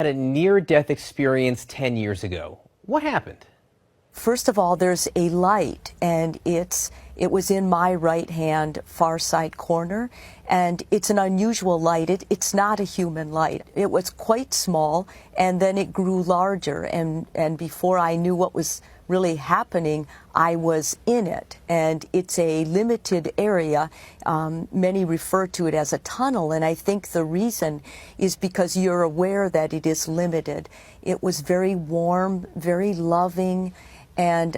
Had a near-death experience 10 years ago. What happened? First of all, there's a light, and it was in my right hand far side corner, and it's an unusual light. It's not a human light. It was quite small, and then it grew larger, and before I knew what was really happening, I was in it. And it's a limited area. Many refer to it as a tunnel, and I think the reason is because you're aware that it is limited. It was very warm, very loving. And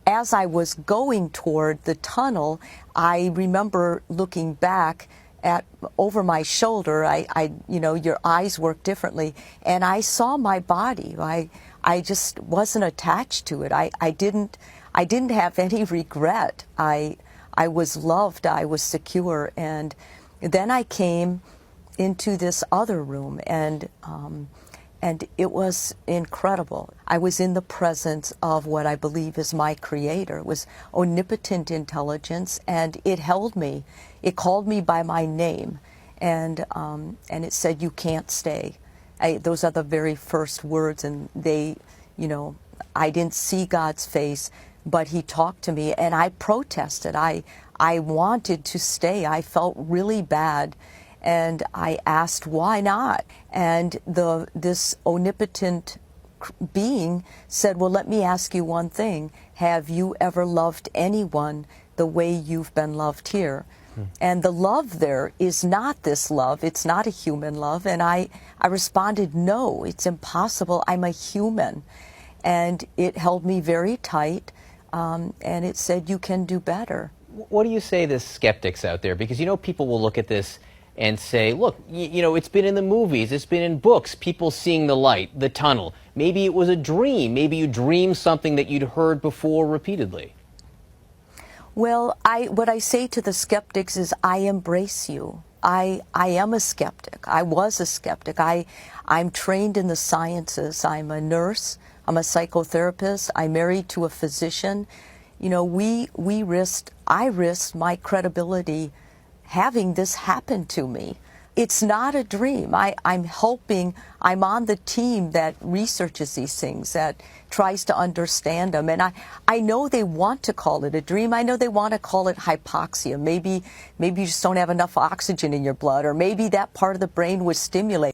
as I was going toward the tunnel, I remember looking back over my shoulder. Your eyes work differently, and I saw my body. I just wasn't attached to it. I didn't have any regret. I was loved. I was secure. And then I came into this other room, and it was incredible. I was in the presence of what I believe is my creator. It was omnipotent intelligence, and it held me. It called me by my name, and it said, "You can't stay." Those are the very first words, and I didn't see God's face, but he talked to me, and I protested. I wanted to stay. I felt really bad. And I asked, why not? And this omnipotent being said, well, let me ask you one thing. Have you ever loved anyone the way you've been loved here? And the love there is not this love. It's not a human love. And I responded, no, it's impossible. I'm a human. And it held me very tight. And it said, you can do better. What do you say to skeptics out there? Because people will look at this and say, look, it's been in the movies, it's been in books, people seeing the light, the tunnel. Maybe it was a dream. Maybe you dreamed something that you'd heard before repeatedly. Well, what I say to the skeptics is, I embrace you. I am a skeptic. I was a skeptic. I'm trained in the sciences. I'm a nurse. I'm a psychotherapist. I'm married to a physician. I risked my credibility having this happen to me. It's not a dream. I'm on the team that researches these things, that tries to understand them. And I know they want to call it a dream. I know they want to call it hypoxia. Maybe you just don't have enough oxygen in your blood, or maybe that part of the brain was stimulated.